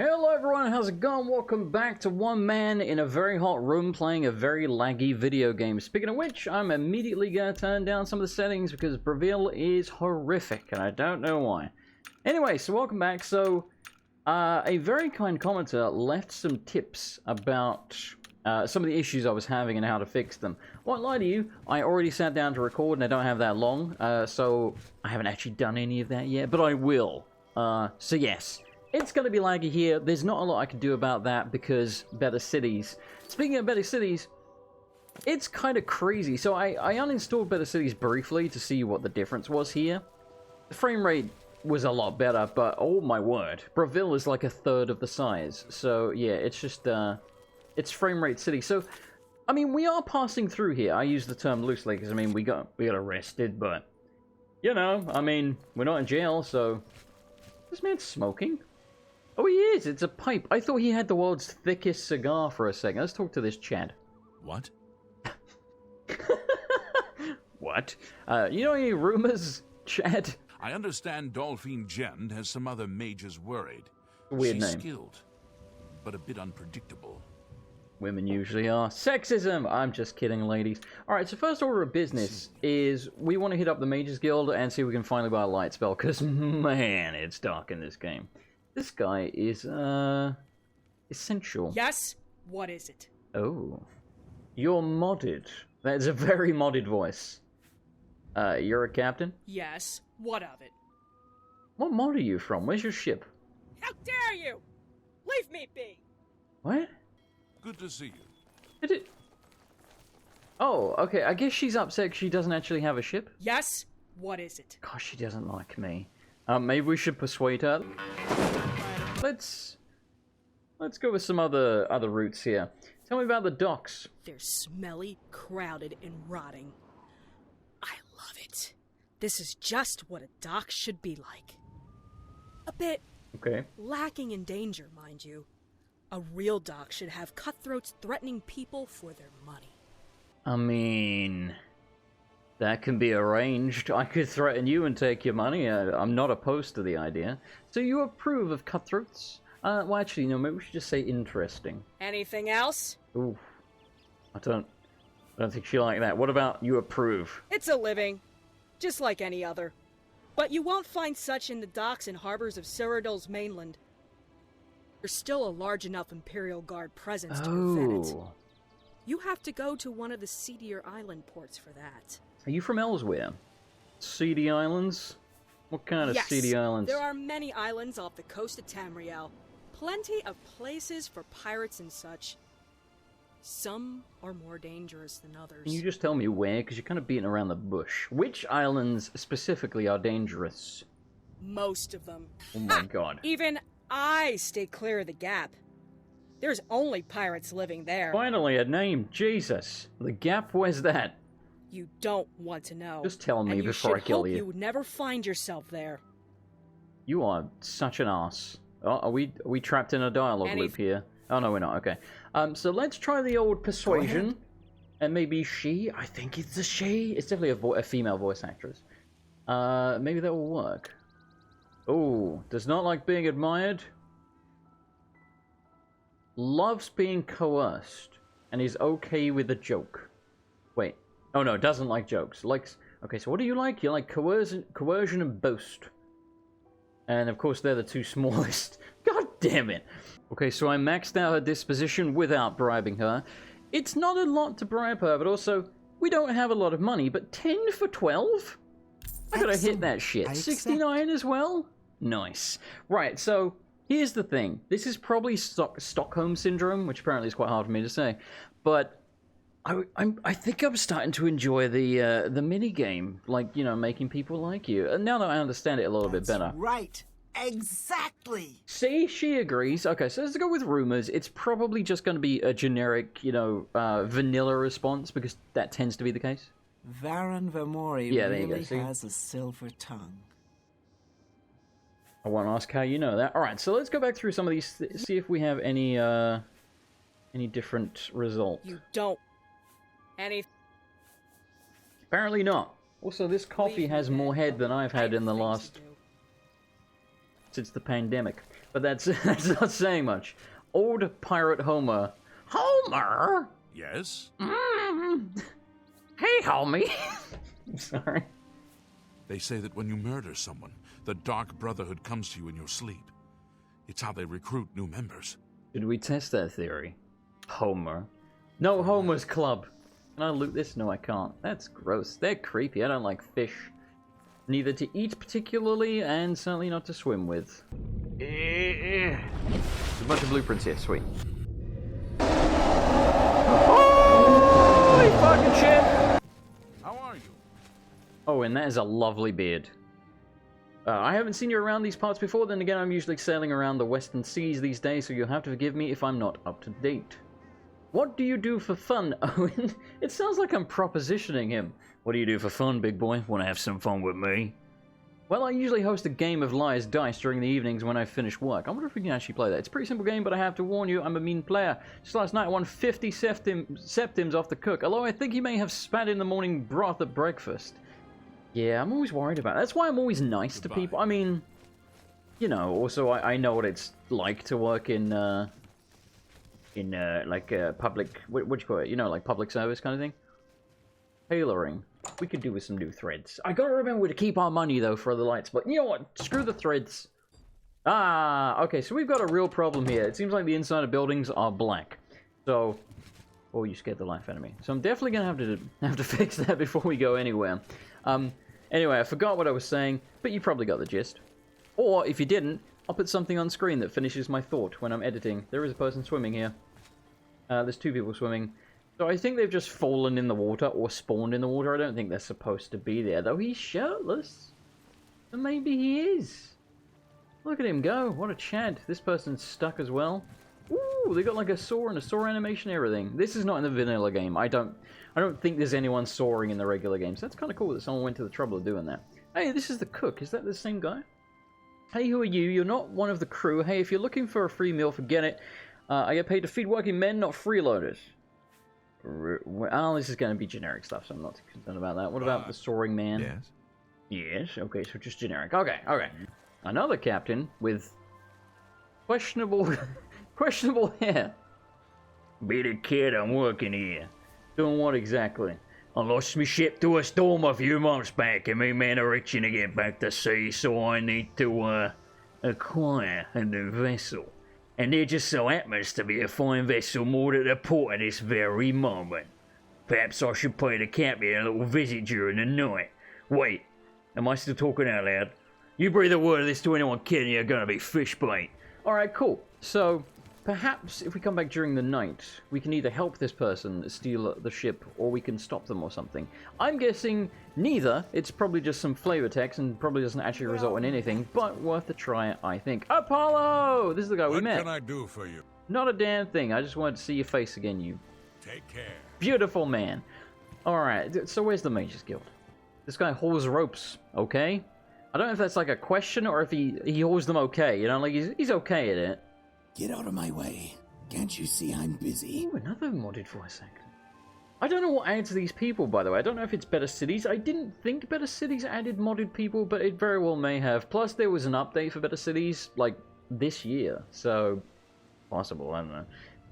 Hello everyone, how's it going? Welcome back to one man in a very hot room playing a very laggy video game. Speaking of which, I'm immediately going to turn down some of the settings because Bravil is horrific and I don't know why. Anyway, so welcome back. So, a very kind commenter left some tips about some of the issues I was having and how to fix them. Won't lie to you, I already sat down to record and I don't have that long, so I haven't actually done any of that yet, but I will. So yes. It's going to be laggy here. There's not a lot I can do about that because Better Cities. Speaking of Better Cities, it's kind of crazy. So I uninstalled Better Cities briefly to see what the difference was here. The frame rate was a lot better, but oh my word. Bravil is like a third of the size. So yeah, it's just, it's frame rate city. So, I mean, we are passing through here. I use the term loosely because, I mean, we got arrested, but, you know, I mean, we're not in jail, so... This man's smoking? Oh, he is! It's a pipe. I thought he had the world's thickest cigar for a second. Let's talk to this Chad. What? What? You know any rumors, Chad? I understand Dolphine Gend has some other mages worried. Weird She's name. Skilled, but a bit unpredictable. Women usually are. Sexism! I'm just kidding, ladies. Alright, so first order of business is we want to hit up the Mages Guild and see if we can finally buy a light spell, because, man, it's dark in this game. This guy is, essential. Yes? What is it? Oh. You're modded. That's a very modded voice. You're a captain? Yes. What of it? What mod are you from? Where's your ship? How dare you! Leave me be! What? Good to see you. Did it... Oh, okay. I guess she's upset 'cause she doesn't actually have a ship. Yes? What is it? Gosh, she doesn't like me. Maybe we should persuade her. Let's go with some other routes here. Tell me about the docks. They're smelly, crowded, and rotting. I love it. This is just what a dock should be like. A bit Okay. lacking in danger, mind you. A real dock should have cutthroats threatening people for their money. I mean, that can be arranged. I could threaten you and take your money. I'm not opposed to the idea. So you approve of cutthroats? Well, actually, no, maybe we should just say interesting. Anything else? Ooh. I don't think she liked that. What about you approve? It's a living. Just like any other. But you won't find such in the docks and harbors of Cyrodiil's mainland. There's still a large enough Imperial Guard presence to prevent it. Oh. You have to go to one of the seedier island ports for that. Are you from elsewhere? Seedy Islands? What kind of seedy islands? There are many islands off the coast of Tamriel. Plenty of places for pirates and such. Some are more dangerous than others. Can you just tell me where? Because you're kind of beating around the bush. Which islands specifically are dangerous? Most of them. Oh my god. Even I stay clear of the Gap. There's only pirates living there. Finally, a name. Jesus. The Gap, where's that? You don't want to know. Just tell me and before I kill you. you. You would never find yourself there. You are such an ass. Oh, are we trapped in a dialogue loop here? Oh, no, we're not. Okay. So let's try the old persuasion. And maybe she. I think it's a she. It's definitely a female voice actress. Maybe that will work. Oh, does not like being admired. Loves being coerced. And is okay with a joke. Wait. Oh no, doesn't like jokes. Likes... Okay, so what do you like? You like coercion and boast. And of course they're the two smallest. God damn it. Okay, so I maxed out her disposition without bribing her. It's not a lot to bribe her, but also, we don't have a lot of money, but 10 for 12? I gotta hit that shit. 69 as well? Nice. Right, so, here's the thing. This is probably Stockholm Syndrome, which apparently is quite hard for me to say. But, I think I'm starting to enjoy the minigame. Like, you know, making people like you. And now that I understand it a little bit better. Right. Exactly. See, she agrees. Okay, so let's go with rumors. It's probably just going to be a generic, you know, vanilla response, because that tends to be the case. Varan Vermori really has a silver tongue. I won't ask how you know that. Alright, so let's go back through some of these, see if we have any different results. You don't. Apparently not. Also, this coffee has more head than I've had in the last... since the pandemic. But that's not saying much. Old pirate Homer. Homer? Yes? Hey, homie. I'm sorry. They say that when you murder someone, the Dark Brotherhood comes to you in your sleep. It's how they recruit new members. Should we test that theory? Homer. No, Homer's Club. Can I loot this? No, I can't. That's gross. They're creepy. I don't like fish. Neither to eat particularly, and certainly not to swim with. There's a bunch of blueprints here. Sweet. Holy fucking shit! How are you? Oh, and that is a lovely beard. I haven't seen you around these parts before, then again I'm usually sailing around the western seas these days, so you'll have to forgive me if I'm not up to date. What do you do for fun, Owen? It sounds like I'm propositioning him. What do you do for fun, big boy? Want to have some fun with me? Well, I usually host a game of Liar's Dice during the evenings when I finish work. I wonder if we can actually play that. It's a pretty simple game, but I have to warn you, I'm a mean player. Just last night I won 50 septims off the cook, although I think he may have spat in the morning broth at breakfast. Yeah, I'm always worried about it. That's why I'm always nice to people. I mean, you know, also I know what it's like to work in like public, what do you call it? You know, like public service kind of thing. Tailoring. We could do with some new threads. I gotta remember to keep our money though for the lights, but you know what? Screw the threads. Ah, okay, so we've got a real problem here. It seems like the inside of buildings are black. So, oh, you scared the life out of me. So I'm definitely gonna have to fix that before we go anywhere. Anyway, I forgot what I was saying, but you probably got the gist. Or, if you didn't, I'll put something on screen that finishes my thought when I'm editing. There is a person swimming here. There's two people swimming. So I think they've just fallen in the water, or spawned in the water. I don't think they're supposed to be there, though he's shirtless. So maybe he is. Look at him go. What a Chad. This person's stuck as well. Ooh, they got like a saw and a saw animation and everything. This is not in the vanilla game. I don't think there's anyone sawing in the regular game. So that's kind of cool that someone went to the trouble of doing that. Hey, this is the cook. Is that the same guy? Hey, who are you? You're not one of the crew. Hey, if you're looking for a free meal, forget it. I get paid to feed working men, not freeloaders. Oh, this is going to be generic stuff, so I'm not too concerned about that. What about the soaring man? Yes. Yes, okay, so just generic. Okay. Another captain with questionable hair. Be the kid, I'm working here. Doing what exactly? I lost my ship to a storm a few months back, and me men are itching to get back to sea, so I need to, acquire a new vessel. And there just so happens to be a fine vessel moored at the port at this very moment. Perhaps I should pay the captain a little visit during the night. Wait, am I still talking out loud? You breathe a word of this to anyone kidding, you're gonna be fish bait. Alright, cool. So, perhaps if we come back during the night, we can either help this person steal the ship, or we can stop them or something. I'm guessing neither. It's probably just some flavor text and probably doesn't actually result in anything, but worth a try, I think. Apollo! This is the guy we met. What can I do for you? Not a damn thing. I just wanted to see your face again, you Take care. beautiful man. Alright, so where's the Mages Guild? This guy hauls ropes, okay? I don't know if that's like a question or if he hauls them okay, you know, like he's okay at it. Get out of my way. Can't you see I'm busy? Ooh, another modded for a second. I don't know what adds these people, by the way. I don't know if it's Better Cities. I didn't think Better Cities added modded people, but it very well may have. Plus, there was an update for Better Cities, like, this year. So, possible, I don't know.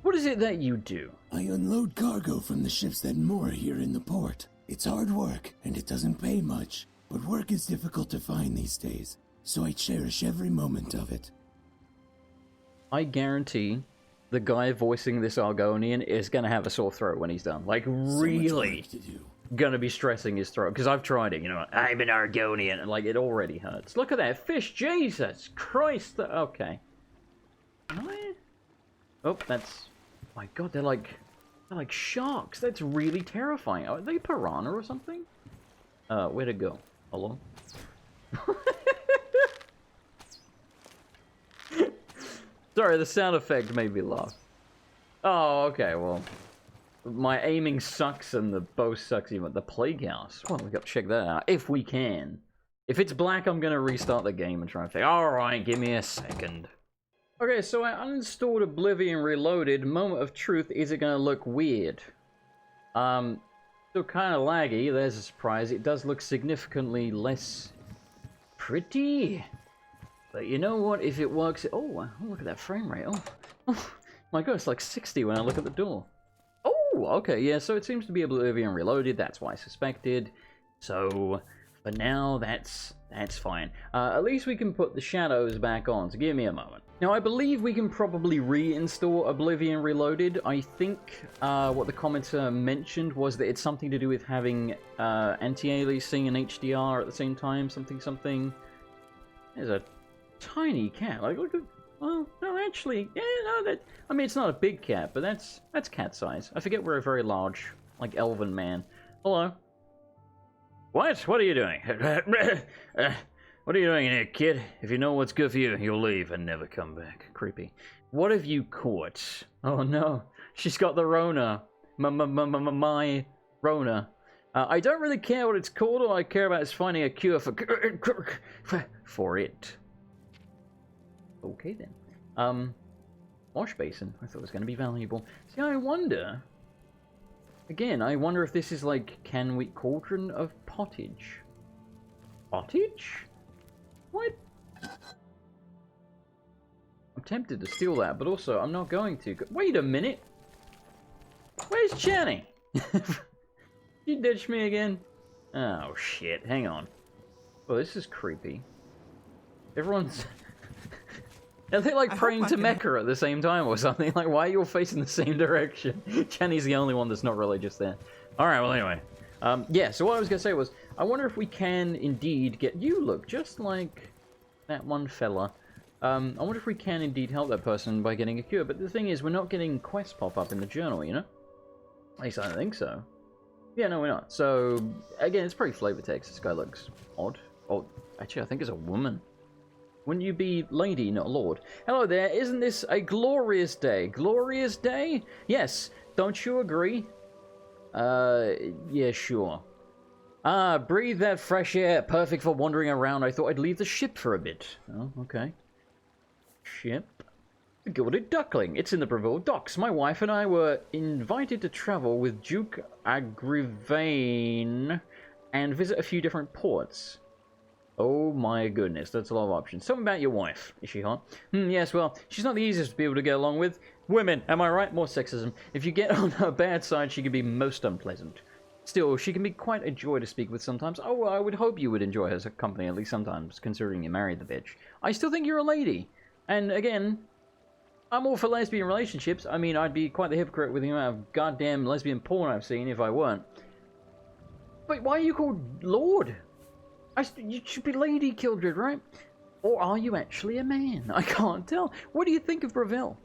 What is it that you do? I unload cargo from the ships that moor here in the port. It's hard work, and it doesn't pay much. But work is difficult to find these days, so I cherish every moment of it. I guarantee the guy voicing this Argonian is going to have a sore throat when he's done. Like, really going to be stressing his throat. Because I've tried it, you know. I'm an Argonian. And, like, it already hurts. Look at that fish. Jesus Christ. Okay. Oh, that's... My God, they're like sharks. That's really terrifying. Are they piranha or something? Where to go? Hello? Sorry, the sound effect made me laugh. Oh, okay, well. My aiming sucks and the bow sucks even. The Plague House. Well, we got to check that out. If we can. If it's black, I'm going to restart the game and try and figure. Alright, give me a second. Okay, so I uninstalled Oblivion Reloaded. Moment of truth, is it going to look weird? Still kind of laggy, there's a surprise. It does look significantly less pretty. But you know what? If it works... Oh, look at that frame rate. Oh my god, it's like 60 when I look at the door. Oh, okay, yeah, so it seems to be Oblivion Reloaded. That's what I suspected. So, for now, that's fine. At least we can put the shadows back on, so give me a moment. Now, I believe we can probably reinstall Oblivion Reloaded. I think what the commenter mentioned was that it's something to do with having anti-aliasing and HDR at the same time, something. There's a tiny cat. Like, look at... Well, no, actually, yeah, no, I mean, it's not a big cat, but that's cat size. I forget we're a very large, like, elven man. Hello. What? What are you doing? What are you doing here, kid? If you know what's good for you, you'll leave and never come back. Creepy. What have you caught? Oh no, she's got the Rona. My Rona. I don't really care what it's called. All I care about is finding a cure for it. Okay then. Wash basin. I thought it was going to be valuable. See, I wonder... Again, I wonder if this is like Canwheat Cauldron of Pottage. Pottage? What? I'm tempted to steal that, but also I'm not going to. Wait a minute! Where's Channy? You ditched me again? Oh shit, hang on. Oh, this is creepy. Everyone's... Are they like praying to Mecca at the same time or something? Like, why are you all facing the same direction? Channy's the only one that's not religious there. Alright, well anyway. Yeah, so what I was going to say was, I wonder if we can indeed get... You look just like that one fella. I wonder if we can indeed help that person by getting a cure. But the thing is, we're not getting quests pop up in the journal, you know? At least I don't think so. Yeah, no, we're not. So, again, it's pretty flavor text. This guy looks odd. Oh, actually, I think it's a woman. Wouldn't you be lady, not lord? Hello there, isn't this a glorious day? Glorious day? Yes, don't you agree? Yeah, sure. Ah, breathe that fresh air, perfect for wandering around. I thought I'd leave the ship for a bit. Oh, okay. Ship? The Gilded Duckling. It's in the Bravil docks. My wife and I were invited to travel with Duke Agrivane and visit a few different ports. Oh my goodness, that's a lot of options. Tell me about your wife. Is she hot? Yes, well, she's not the easiest to be able to get along with. Women, am I right? More sexism. If you get on her bad side, she can be most unpleasant. Still, she can be quite a joy to speak with sometimes. Oh, well, I would hope you would enjoy her company at least sometimes, considering you married the bitch. I still think you're a lady. And again, I'm all for lesbian relationships. I mean, I'd be quite the hypocrite with the amount of goddamn lesbian porn I've seen if I weren't. But why are you called Lord? You should be Lady Kildred, right? Or are you actually a man? I can't tell. What do you think of Bravil?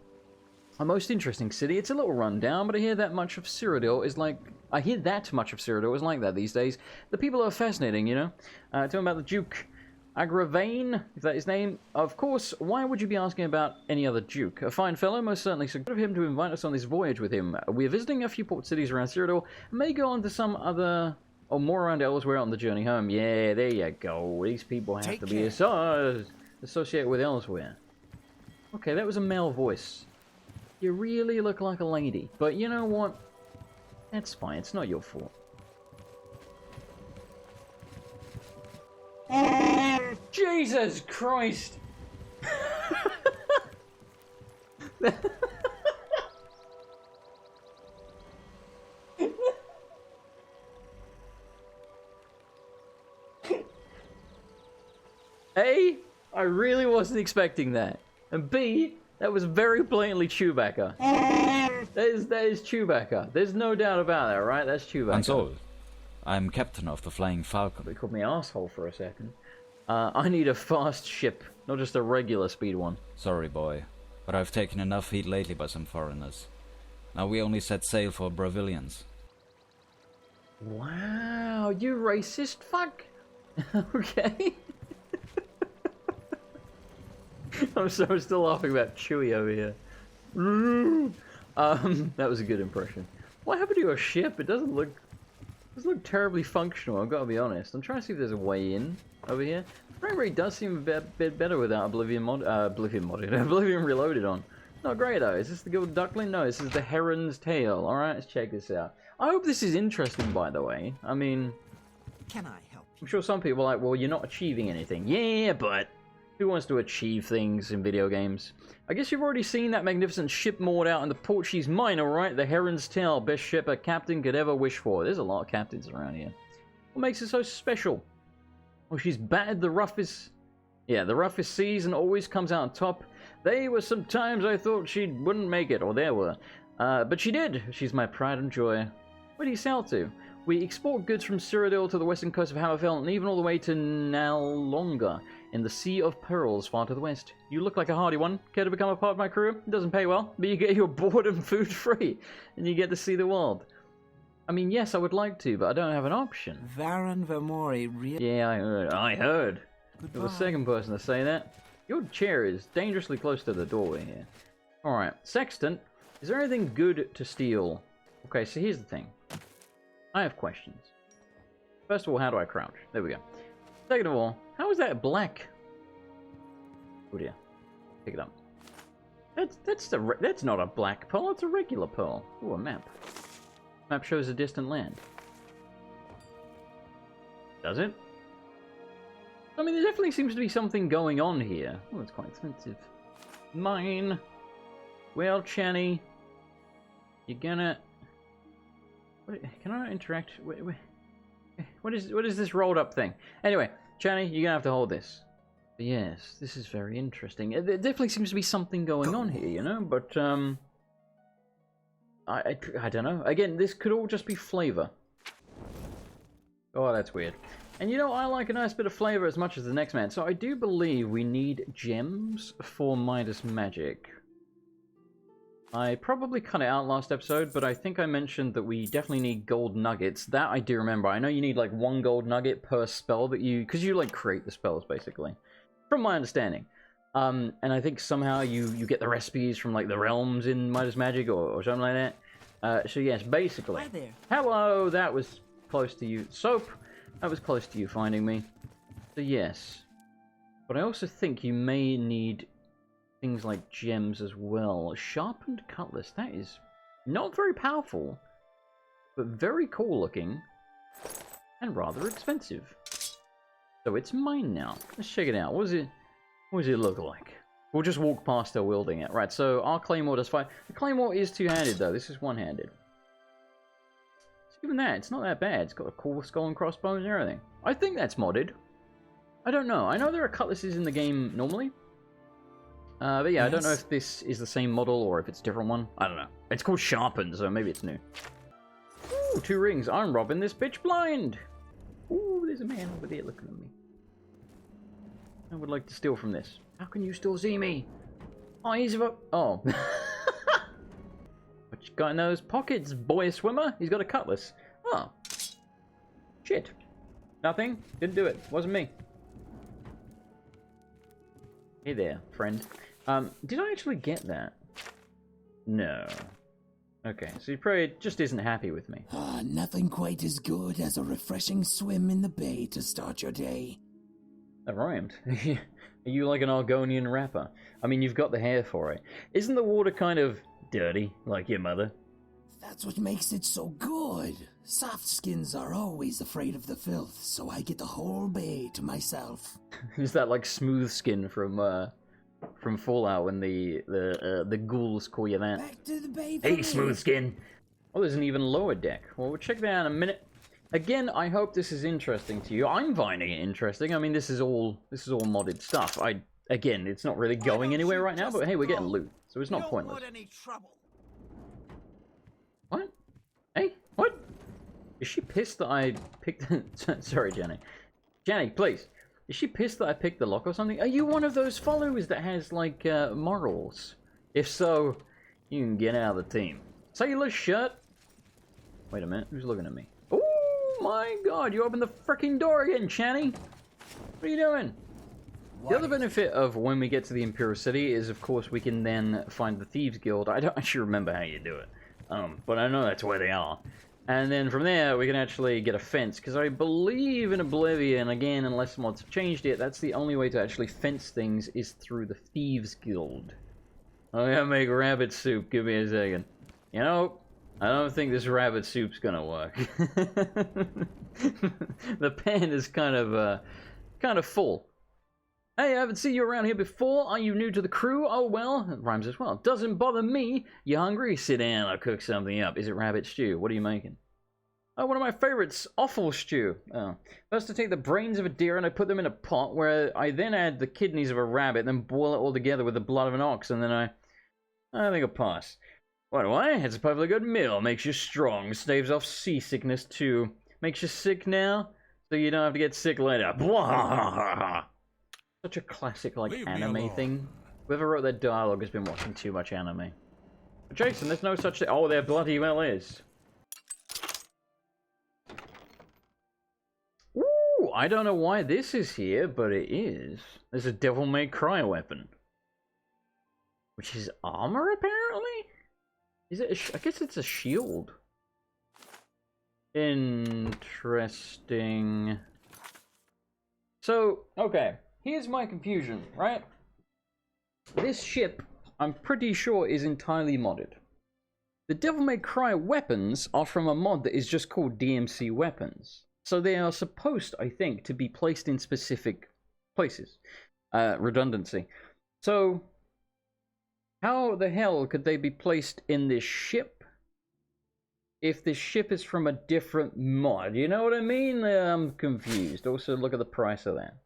A most interesting city. It's a little run down, but I hear that much of Cyrodiil is like... I hear that much of Cyrodiil is like that these days. The people are fascinating, you know? Tell me about the Duke Agrivane, if that is his name. Of course, why would you be asking about any other Duke? A fine fellow, most certainly. So good of him to invite us on this voyage with him. We're visiting a few port cities around Cyrodiil, and may go on to some other... or more around elsewhere on the journey home. Yeah, there you go. These people have to be associated with elsewhere. Okay, that was a male voice. You really look like a lady. But you know what? That's fine. It's not your fault. Jesus Christ! A, I really wasn't expecting that. And B, that was very blatantly Chewbacca. That is Chewbacca. There's no doubt about that, right? That's Chewbacca. And so, I'm captain of the Flying Falcon. They called me asshole for a second. I need a fast ship, not just a regular speed one. Sorry, boy, but I've taken enough heat lately by some foreigners. Now we only set sail for Bravilians. Wow, you racist fuck. Okay. I'm still laughing about Chewie over here. That was a good impression. What happened to your ship? It doesn't look terribly functional, I've got to be honest. I'm trying to see if there's a way in over here. Frame rate does seem a bit better without Oblivion Reloaded on. Not great though. Is this the Gilded Duckling? No, this is the Heron's Tail. Alright, let's check this out. I hope this is interesting, by the way. I mean... Can I help you? I'm sure some people are like, well, you're not achieving anything. Yeah, but... Who wants to achieve things in video games? I guess you've already seen that magnificent ship moored out in the port. She's mine, alright? The Heron's Tail. Best ship a captain could ever wish for. There's a lot of captains around here. What makes it so special? Well, she's battered the roughest... Yeah, the roughest seas and always comes out on top. There were some times I thought she wouldn't make it, or there were. But she did. She's my pride and joy. Where do you sail to? We export goods from Cyrodiil to the western coast of Hammerfell and even all the way to Nalonga in the Sea of Pearls far to the west. You look like a hardy one. Care to become a part of my crew? It doesn't pay well, but you get your board and food free, and you get to see the world. I mean, yes, I would like to, but I don't have an option. Varan Vermori really... Yeah, I heard. Goodbye. You're the second person to say that. Your chair is dangerously close to the doorway here. Alright, Sextant, is there anything good to steal? Okay, so here's the thing. I have questions. First of all, how do I crouch? There we go. Second of all, how is that black? Oh dear. Pick it up. That's not a black pearl, it's a regular pearl. Ooh, a map. Map shows a distant land. Does it? I mean, there definitely seems to be something going on here. Oh, it's quite expensive. Mine. Well, Channy, you're gonna... What, can I interact? What is this rolled up thing? Anyway, Channy, you're gonna have to hold this. But yes, this is very interesting. There definitely seems to be something going on here, you know. But I don't know. Again, this could all just be flavor. Oh, that's weird. And you know, I like a nice bit of flavor as much as the next man. So I do believe we need gems for Midas Magic. I probably cut it out last episode, but I think I mentioned that we definitely need gold nuggets. That I do remember. I know you need like 1 gold nugget per spell that you... Because you like create the spells, basically. From my understanding. And I think somehow you get the recipes from like the realms in Midas Magic or something like that. So yes, basically. Hi there. Hello, that was close to you. Soap, that was close to you finding me. So yes. But I also think you may need... things like gems as well. A sharpened cutlass. That is not very powerful, but very cool looking and rather expensive. So it's mine now. Let's check it out. What does it look like? We'll just walk past her wielding it. Right, so our claymore does fire. The claymore is two-handed though. This is one-handed. So even that, it's not that bad. It's got a cool skull and crossbones and everything. I think that's modded. I don't know. I know there are cutlasses in the game normally. But yeah, yes. I don't know if this is the same model or if it's a different one. I don't know. It's called Sharpened, so maybe it's new. Ooh, 2 rings. I'm robbing this bitch blind. Ooh, there's a man over there looking at me. I would like to steal from this. How can you still see me? Eyes of a... Oh. What you got in those pockets, boy swimmer? He's got a cutlass. Oh. Shit. Nothing. Didn't do it. Wasn't me. Hey there, friend. Did I actually get that? No. Okay, so he probably just isn't happy with me. Nothing quite as good as a refreshing swim in the bay to start your day. That rhymed. Are you like an Argonian rapper? I mean, you've got the hair for it. Isn't the water kind of dirty, like your mother? That's what makes it so good. Soft skins are always afraid of the filth, so I get the whole bay to myself. Is that like smooth skin from Fallout when the ghouls call you that? Back to the bay. Hey, smooth skin. Oh, there's an even lower deck. Well, we'll check that out in a minute. Again, I hope this is interesting to you. I'm finding it interesting. I mean, this is all modded stuff. Again, it's not really going anywhere right now, but hey, we're getting loot, so it's not pointless. Want any trouble. What? Hey, what? Is she pissed that I picked... Sorry, Jenny. Jenny, please. Is she pissed that I picked the lock or something? Are you one of those followers that has, like, morals? If so, you can get out of the team. Sailor shirt? Wait a minute, who's looking at me? Oh my god, you opened the freaking door again, Channy! What are you doing? The other benefit of when we get to the Imperial City is, of course, we can then find the Thieves Guild. I don't actually remember how you do it. But I know that's where they are. And then from there, we can actually get a fence, because I believe in Oblivion, again, unless mods have changed it, that's the only way to actually fence things is through the Thieves Guild. I'm gonna make rabbit soup, give me a second. You know, I don't think this rabbit soup's gonna work. The pan is kind of full. Hey, I haven't seen you around here before. Are you new to the crew? Oh, well, it rhymes as well. Doesn't bother me. You hungry? Sit down, I'll cook something up. Is it rabbit stew? What are you making? Oh, one of my favorites, offal stew. Oh. First I take the brains of a deer and I put them in a pot where I then add the kidneys of a rabbit, then boil it all together with the blood of an ox, and then I think I'll pass. What do I? It's a perfectly good meal. Makes you strong. Staves off seasickness too. Makes you sick now, so you don't have to get sick later. Blah! Such a classic, like, anime thing. Whoever wrote that dialogue has been watching too much anime. But Jason, there's no such thing. Oh, there bloody well is. Ooh, I don't know why this is here, but it is. There's a Devil May Cry weapon. Which is armor, apparently? Is it I guess it's a shield. Interesting. So, okay. Here's my confusion, right? This ship, I'm pretty sure, is entirely modded. The Devil May Cry weapons are from a mod that is just called DMC weapons. So they are supposed, I think, to be placed in specific places. Redundancy. So, how the hell could they be placed in this ship if this ship is from a different mod? You know what I mean? I'm confused. Also, look at the price of that.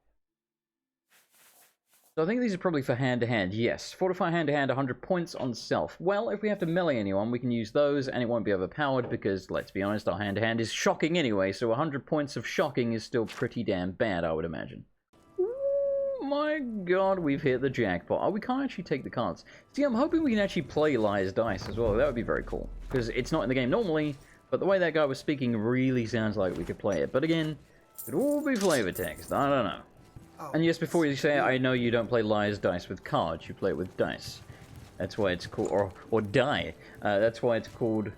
So I think these are probably for hand-to-hand. Yes, fortify hand-to-hand, 100 points on self. Well, if we have to melee anyone, we can use those, and it won't be overpowered, because, let's be honest, our hand-to-hand is shocking anyway, so 100 points of shocking is still pretty damn bad, I would imagine. Ooh, my god, we've hit the jackpot. Oh, we can't actually take the cards. See, I'm hoping we can actually play Liar's Dice as well. That would be very cool, because it's not in the game normally, but the way that guy was speaking really sounds like we could play it. But again, it could all be flavor text. I don't know. And yes, before you say, I know you don't play Liar's Dice with cards, you play it with dice. That's why it's called, or die. That's why it's called,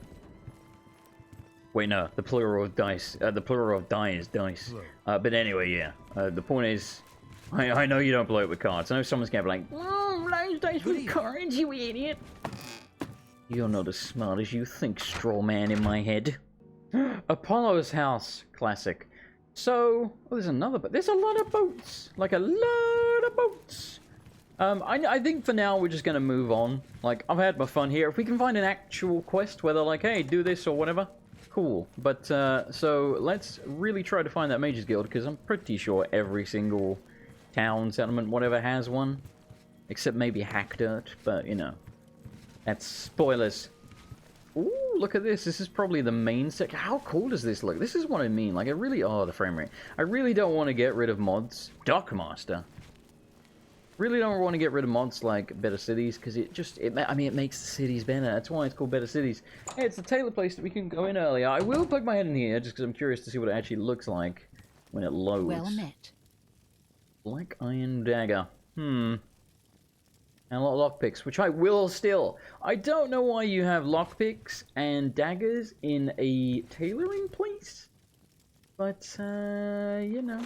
wait, no, the plural of dice, the plural of die is dice. But anyway, yeah, the point is, I know you don't play it with cards. I know someone's gonna be like, Liar's Dice with cards, you idiot. You're not as smart as you think, straw man in my head. Apollo's house, classic. So, oh, there's another, but there's a lot of boats, like a lot of boats. I think for now we're just gonna move on. Like, I've had my fun here. If we can find an actual quest where they're like, hey, do this or whatever, cool. But so let's really try to find that Mages Guild, because I'm pretty sure every single town, settlement, whatever has one, except maybe Hackdirt. But you know, that's spoilers. Ooh, look at this. This is probably the main section. How cool does this look? This is what I mean. Like, I really... Oh, the frame rate. I really don't want to get rid of mods. Dockmaster. Really don't want to get rid of mods like Better Cities, because it just... I mean, it makes the cities better. That's why it's called Better Cities. Hey, it's the Taylor place that we can go in earlier. I will plug my head in here, just because I'm curious to see what it actually looks like when it loads. Well met. Black Iron Dagger. And a lot of lockpicks, which I will still. I don't know why you have lockpicks and daggers in a tailoring place. But, you know.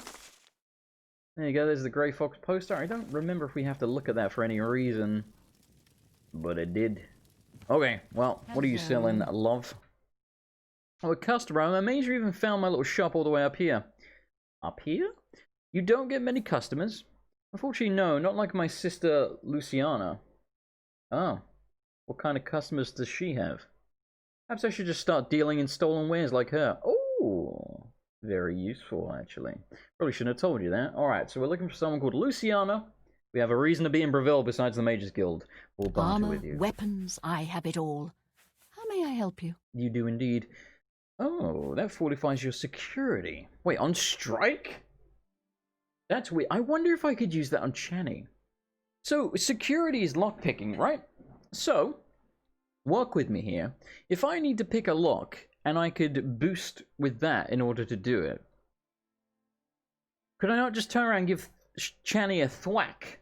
There you go, there's the Grey Fox poster. I don't remember if we have to look at that for any reason. But it did. Okay, well, what are you selling, love? Oh, a customer. I'm amazed you even found my little shop all the way up here. Up here? You don't get many customers. Unfortunately, no, not like my sister Luciana. Oh, what kind of customers does she have? Perhaps I should just start dealing in stolen wares like her. Oh, very useful, actually. Probably shouldn't have told you that. Alright, so we're looking for someone called Luciana. We have a reason to be in Bravil besides the Mages Guild. We'll banter with you. Weapons, I have it all. How may I help you? You do indeed. Oh, that fortifies your security. Wait, on strike? That's weird. I wonder if I could use that on Channy. So, security is lockpicking, right? So, work with me here. If I need to pick a lock, and I could boost with that in order to do it, could I not just turn around and give Channy a thwack,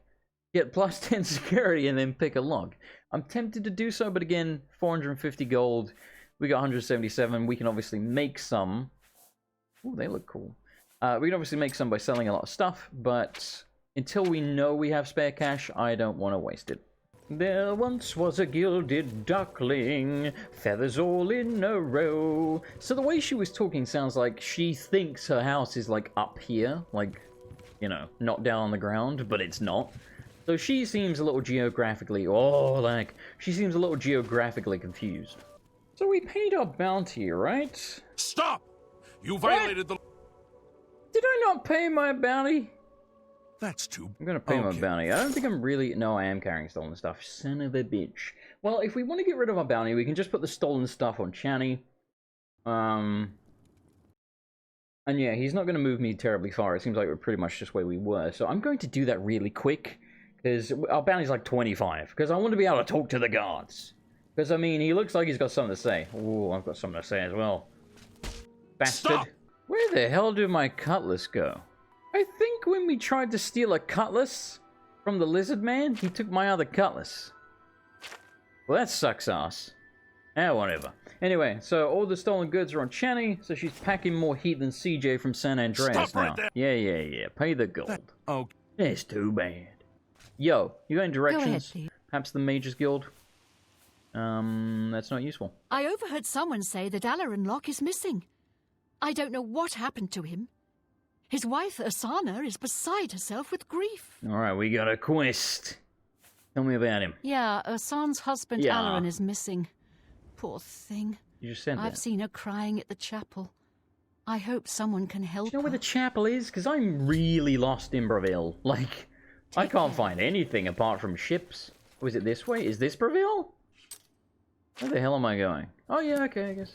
get plus 10 security, and then pick a lock? I'm tempted to do so, but again, 450 gold, we got 177, we can obviously make some. Ooh, they look cool. We can obviously make some by selling a lot of stuff, but until we know we have spare cash, I don't want to waste it. There once was a gilded duckling, feathers all in a row. So the way she was talking sounds like she thinks her house is like up here, like you know, not down on the ground, but it's not. So she seems a little geographically, she seems a little geographically confused. So we paid our bounty, right? Stop! You violated the... Did I not pay my bounty? That's too... I'm gonna pay my bounty. I don't think I'm really... No, I am carrying stolen stuff. Son of a bitch. Well, if we want to get rid of our bounty, we can just put the stolen stuff on Channy. And yeah, he's not going to move me terribly far. It seems like we're pretty much just where we were. So I'm going to do that really quick. Because our bounty's like 25. Because I want to be able to talk to the guards. Because, I mean, he looks like he's got something to say. Ooh, I've got something to say as well. Bastard. Stop! Where the hell did my cutlass go? I think when we tried to steal a cutlass from the lizard man, he took my other cutlass. Well, that sucks ass. Whatever. Anyway, so all the stolen goods are on Channy, so she's packing more heat than CJ from San Andreas Stop now. right there. Yeah. Pay the gold. Okay. It's too bad. Yo, you got any directions? Go ahead, please. Perhaps the Mages Guild? That's not useful. I overheard someone say that Alarin Locke is missing. I don't know what happened to him. His wife, Asana, is beside herself with grief. Alright, we got a quest. Tell me about him. Yeah, Asan's husband, Yeah. Alarin, is missing. Poor thing. You just sent I've it. seen her crying at the chapel. I hope someone can help Do you know where her. the chapel is? Because I'm really lost in Bravil. Like, I can't find anything apart from ships. Oh, is it this way? Is this Bravil? Where the hell am I going? Oh yeah, okay, I guess.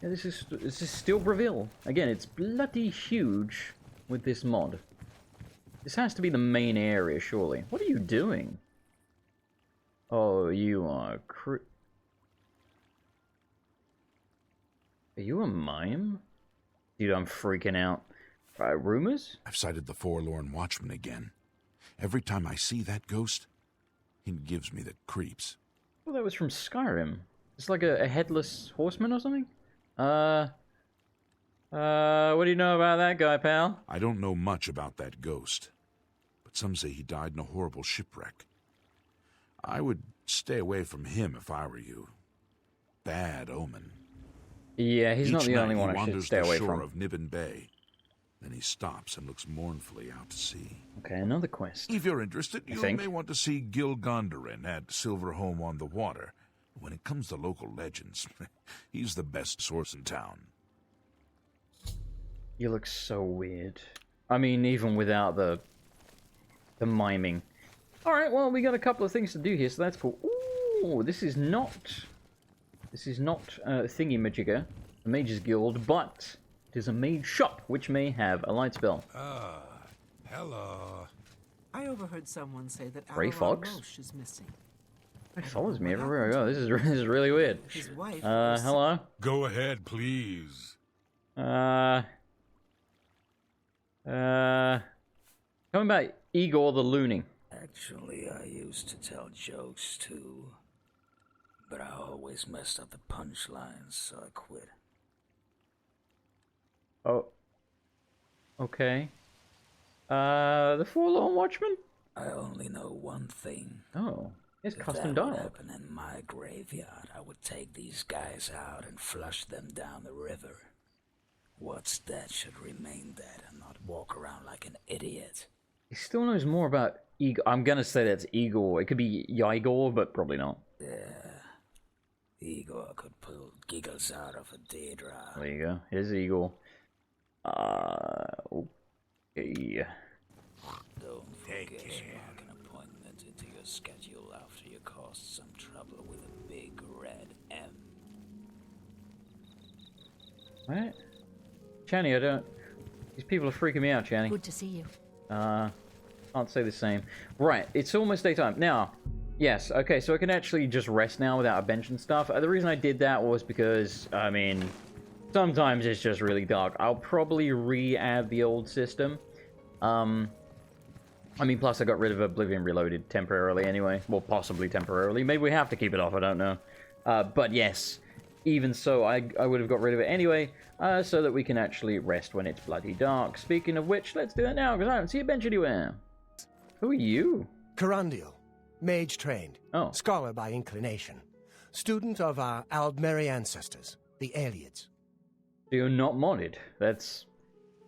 Yeah, this is still Bravil. Again, it's bloody huge with this mod. This has to be the main area, surely. What are you doing? Oh, you are Are you a mime? Dude, I'm freaking out. Rumors? I've sighted the forlorn watchman again. Every time I see that ghost, it gives me the creeps. Well, that was from Skyrim. It's like a headless horseman or something? What do you know about that guy, pal? I don't know much about that ghost, but some say he died in a horrible shipwreck. I would stay away from him if I were you. Bad omen. Yeah, he's not the only one I should stay away from. He from. wanders the shore of Nibbin Bay. Then he stops and looks mournfully out to sea. Okay, another quest. If you're interested, you may want to see Gil Gondarin at Silverholm on the Water. When it comes to local legends, he's the best source in town. You look so weird. I mean, even without the miming. Alright, well, we got a couple of things to do here, so that's cool. Ooh, this is not thingy-majigger, a mage's guild, but it is a mage shop, which may have a light spell. Hello. I overheard someone say that Ray Alarin Fox? Locke is missing. He follows me everywhere I go. This is really weird. His wife. Hello? Go ahead, please. Coming back, Igor the Looning. Actually, I used to tell jokes too, but I always messed up the punchlines, so I quit. Oh. Okay. The Forlorn Watchman? I only know one thing. Oh. It's If custom that would dialogue. happen in my graveyard, I would take these guys out and flush them down the river. What's dead should remain dead and not walk around like an idiot. He still knows more about Igor. I'm gonna say that's Igor. It could be Yigor, but probably not. Yeah. Igor could pull giggles out of a Daedra. There you go. Here's Igor. Okay. Don't forget to mark an appointment into your schedule after you caused some trouble with a big red M. What? Channy, I don't... These people are freaking me out, Channy. Good to see you. Can't say the same. Right, it's almost daytime. Now, yes, okay, so I can actually just rest now without a bench and stuff. The reason I did that was because, I mean, sometimes it's just really dark. I'll probably re-add the old system. I mean, plus I got rid of Oblivion Reloaded temporarily anyway. Well, possibly temporarily. Maybe we have to keep it off, I don't know. But yes, even so, I would have got rid of it anyway, so that we can actually rest when it's bloody dark. Speaking of which, let's do that now, because I don't see a bench anywhere. Who are you? Carandial, mage trained, scholar by inclination, student of our Aldmeri ancestors, the Aelids. You're not modded. That's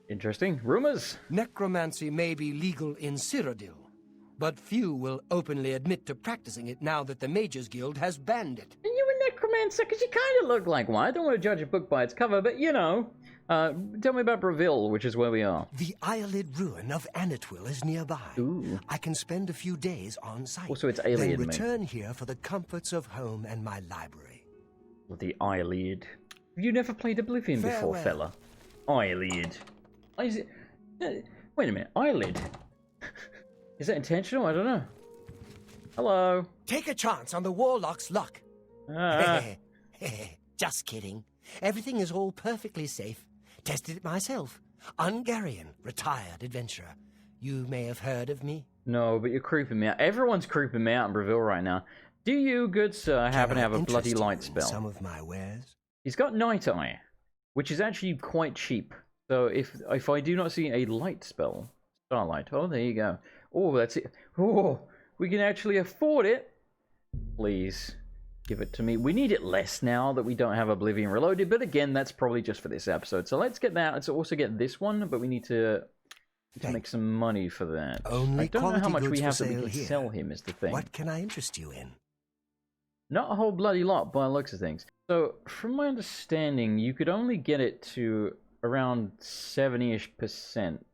Interesting. Rumors? Necromancy may be legal in Cyrodiil, but few will openly admit to practicing it now that the Mages Guild has banned it. Are you a necromancer? Because you kind of look like one. I don't want to judge a book by its cover, but you know. Tell me about Bravil, which is where we are. The eyelid ruin of Anatwil is nearby. Ooh. I can spend a few days on site. Also, it's alien, then return here for the comforts of home and my library. The eyelid. You never played Oblivion before, fella. Eyelid. Is it... wait a minute. Eyelid? Is that intentional? I don't know. Hello. Take a chance on the warlock's luck. Just kidding. Everything is all perfectly safe. Tested it myself. Ungarian, retired adventurer. You may have heard of me. No, but you're creeping me out. Everyone's creeping me out in Bravil right now. Do you, good sir, happen to have a bloody light spell? Some of my wares. He's got Night Eye, which is actually quite cheap. So if I do not see a light spell, Starlight. Oh, there you go. Oh, that's it. Oh, we can actually afford it. Please. Give it to me. We need it less now that we don't have Oblivion Reloaded, but again, that's probably just for this episode. So let's get that. Let's also get this one, but we need to make some money for that. I don't know how much we have that we can sell him is the thing. What can I interest you in? Not a whole bloody lot by the looks of things. So, from my understanding, you could only get it to around 70-ish%.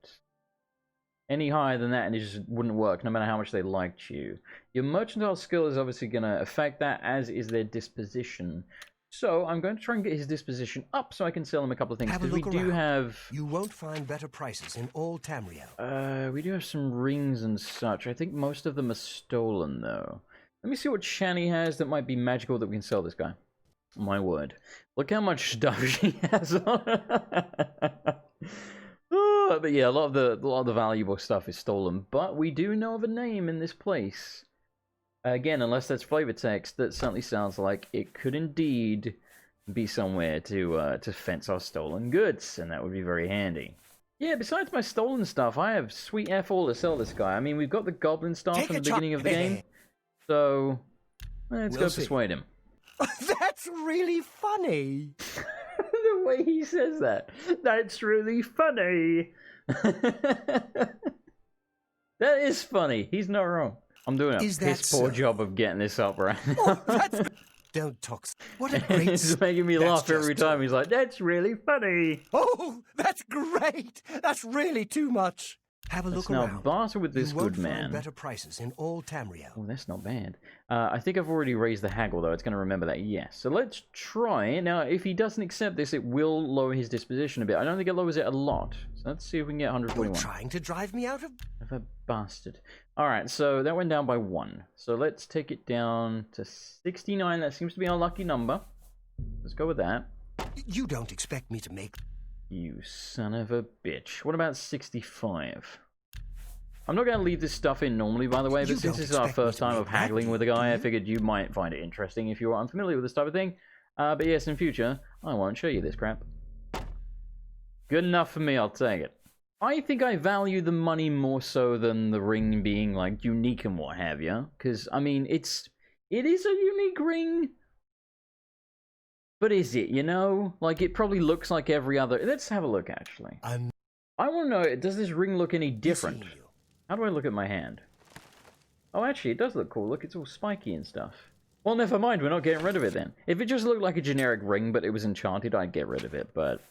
Any higher than that and it just wouldn't work, no matter how much they liked you. Your mercantile skill is obviously going to affect that, as is their disposition. So I'm going to try and get his disposition up so I can sell him a couple of things. Because we do have... You won't find better prices in all Tamriel. We do have some rings and such. I think most of them are stolen, though. Let me see what Shani has that might be magical that we can sell this guy. My word. Look how much stuff she has on her. Oh, but yeah, a lot of the valuable stuff is stolen. But we do know of a name in this place. Again, unless that's flavor text, that certainly sounds like it could indeed be somewhere to fence our stolen goods, and that would be very handy. Yeah, besides my stolen stuff, I have sweet F all to sell this guy. I mean, we've got the goblin staff from the beginning of the game, so let's go persuade him. That's really funny. The way he says that. That's really funny. That is funny. He's not wrong. I'm doing a piss poor job of getting this up right now. Oh, that's... Don't talk. What a great... He's making me laugh every time. He's like, that's really funny. Oh, that's great. That's really too much. Have a look around. Now barter with this good man. Find better prices in all Tamriel. Oh, that's not bad. I think I've already raised the haggle, though. It's going to remember that, yes. So let's try. Now, if he doesn't accept this, it will lower his disposition a bit. I don't think it lowers it a lot. So let's see if we can get 141. You're trying to drive me out of... Of a bastard. Alright, so that went down by 1. So let's take it down to 69. That seems to be our lucky number. Let's go with that. You don't expect me to make... You son of a bitch. What about 65? I'm not going to leave this stuff in normally, by the way, but since this is our first time of haggling with a guy, I figured you might find it interesting if you're unfamiliar with this type of thing. But yes, in future, I won't show you this crap. Good enough for me, I'll take it. I think I value the money more so than the ring being, like, unique and what have you. Because, I mean, it is a unique ring. But is it, you know? Like, it probably looks like every other... Let's have a look, actually. I want to know, does this ring look any different? How do I look at my hand? Oh, actually, it does look cool. Look, it's all spiky and stuff. Well, never mind. We're not getting rid of it, then. If it just looked like a generic ring, but it was enchanted, I'd get rid of it. But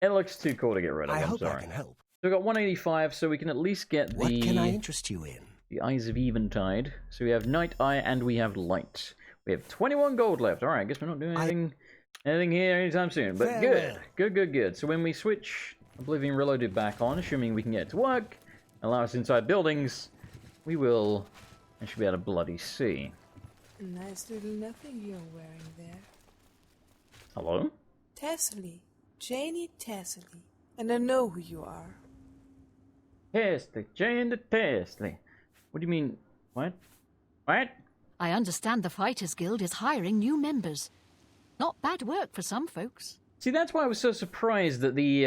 it looks too cool to get rid of. I'm sorry. I can help. So we've got 185, so we can at least get the... What can I interest you in? The Eyes of Eventide. So we have Night Eye and we have Light. We have 21 gold left. Alright, I guess we're not doing anything here anytime soon. But good. So when we switch Oblivion Reloaded back on, assuming we can get it to work, allow us inside buildings, we will... I should be able to bloody see. Nice little nothing you're wearing there. Hello? Tassley. Janie Tassley. And I know who you are. Tassley. Jane the Tassley. What do you mean? What? What? I understand the Fighters Guild is hiring new members. Not bad work for some folks. See, that's why I was so surprised that the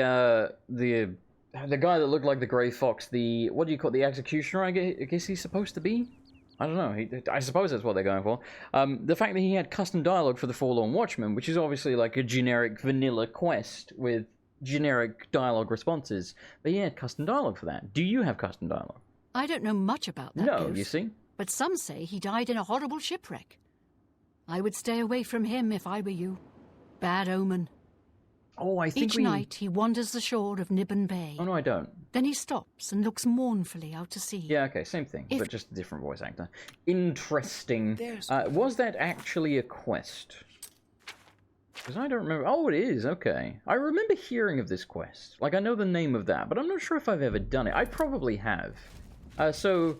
guy that looked like the Grey Fox, what do you call it, the Executioner, I guess he's supposed to be? I don't know. I suppose that's what they're going for. The fact that he had custom dialogue for the Forlorn Watchman, which is obviously like a generic vanilla quest with generic dialogue responses. But yeah, custom dialogue for that. Do you have custom dialogue? I don't know much about that No, ghost, you see? but some say he died in a horrible shipwreck. I would stay away from him if I were you. Bad omen. Oh, I think Each night he wanders the shore of Nibbon Bay. Oh, no, I don't. Then he stops and looks mournfully out to sea. Yeah, okay, same thing, but just a different voice actor. Interesting. Was that actually a quest? Because I don't remember. Oh, it is, okay. I remember hearing of this quest. Like, I know the name of that, but I'm not sure if I've ever done it. I probably have. So,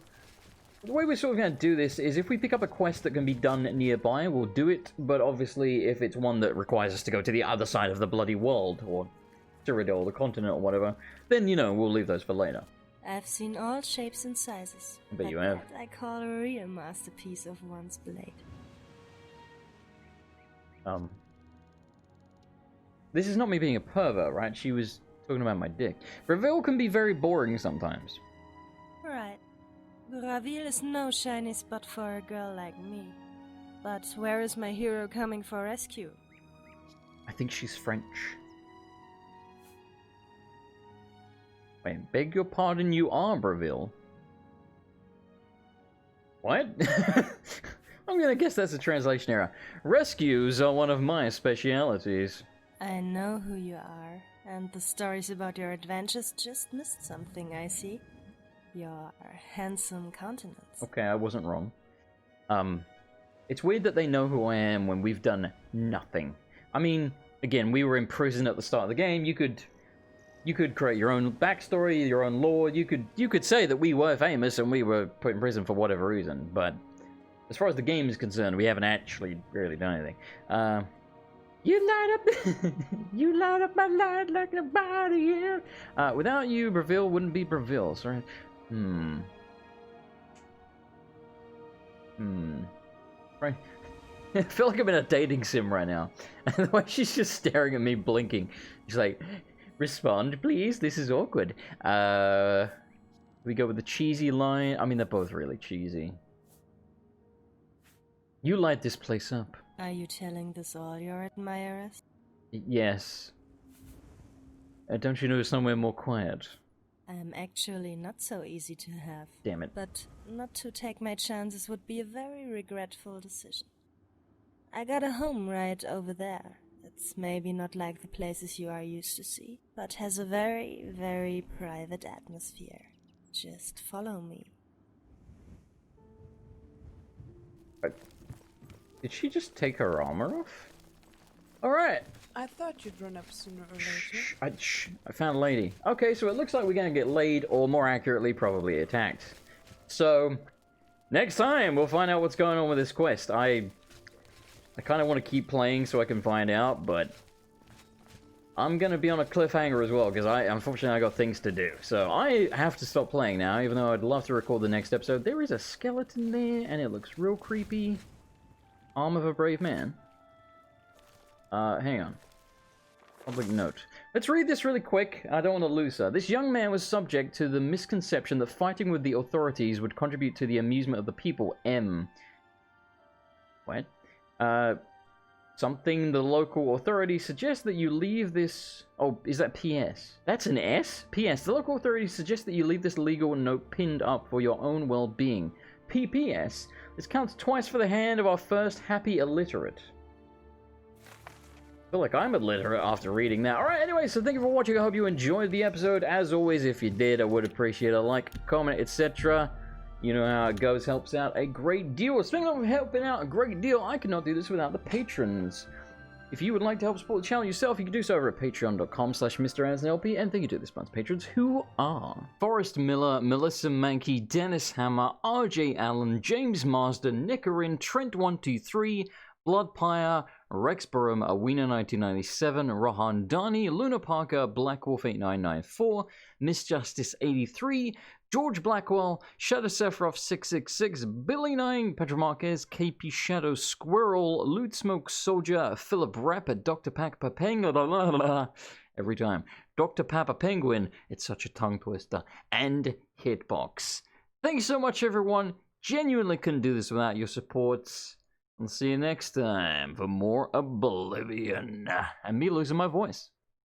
the way we're sort of going to do this is if we pick up a quest that can be done nearby, we'll do it, but obviously if it's one that requires us to go to the other side of the bloody world, or Cyrodiil, the continent, or whatever, then, you know, we'll leave those for later. I've seen all shapes and sizes. I bet you have. That I call a real masterpiece of one's blade. This is not me being a pervert, right? She was talking about my dick. Bravil can be very boring sometimes. Right. Bravil is no shiny spot for a girl like me. But where is my hero coming for rescue? I think she's French. Wait, beg your pardon, you are Bravil? What? I'm gonna guess that's a translation error. Rescues are one of my specialities. I know who you are, and the stories about your adventures just missed something, I see. Your handsome countenance. Okay, I wasn't wrong. It's weird that they know who I am when we've done nothing. I mean, again, we were in prison at the start of the game. You could create your own backstory, your own lore. You could say that we were famous and we were put in prison for whatever reason. But as far as the game is concerned, we haven't actually really done anything. You light up, you light up my light like nobody else. Without you, Bravil wouldn't be Bravil. Sorry. Right. I feel like I'm in a dating sim right now. And the way she's just staring at me, blinking. She's like, respond, please. This is awkward. We go with the cheesy line. I mean, they're both really cheesy. You light this place up. Are you telling this all your admirers? Yes. Don't you know somewhere more quiet? I'm actually not so easy to have. Damn it. But not to take my chances would be a very regretful decision. I got a home right over there. It's maybe not like the places you are used to see, but has a very, very private atmosphere. Just follow me. Did she just take her armor off? Alright. I thought you'd run up sooner or later. I found a lady. Okay, so it looks like we're gonna get laid, or more accurately, probably attacked. So, next time, we'll find out what's going on with this quest. I kind of want to keep playing so I can find out, but I'm gonna be on a cliffhanger as well, because unfortunately I got things to do. So I have to stop playing now, even though I'd love to record the next episode. There is a skeleton there, and it looks real creepy. Arm of a brave man. Hang on. Public note. Let's read this really quick. I don't want to lose her. This young man was subject to the misconception that fighting with the authorities would contribute to the amusement of the people. What? Something the local authorities suggest that you leave this... Oh, is that PS? That's an S? PS. The local authorities suggest that you leave this legal note pinned up for your own well-being. PPS. This counts twice for the hand of our first happy illiterate. I feel like I'm illiterate after reading that. Alright, anyway, so thank you for watching. I hope you enjoyed the episode. As always, if you did, I would appreciate a like, comment, etc. You know how it goes. Helps out a great deal. Speaking of helping out a great deal, I cannot do this without the patrons. If you would like to help support the channel yourself, you can do so over at patreon.com/MrAndersonLP. And thank you to this month's patrons, who are Forrest Miller, Melissa Mankey, Dennis Hammer, RJ Allen, James Marsden, Nicarin, Trent123, Bloodpire, Rex Burham, Awena1997, Rohan Dani, Luna Parker, Blackwolf8994, Misjustice83, George Blackwell, Shadow Sephiroth 666, Billy 9, Pedro Marquez, KP Shadow Squirrel, Loot Smoke Soldier, Philip Rapper, Dr. Papa Penguin, every time, Dr. Papa Penguin, it's such a tongue twister, and Hitbox. Thanks so much, everyone. Genuinely couldn't do this without your supports. I'll see you next time for more Oblivion. And me losing my voice.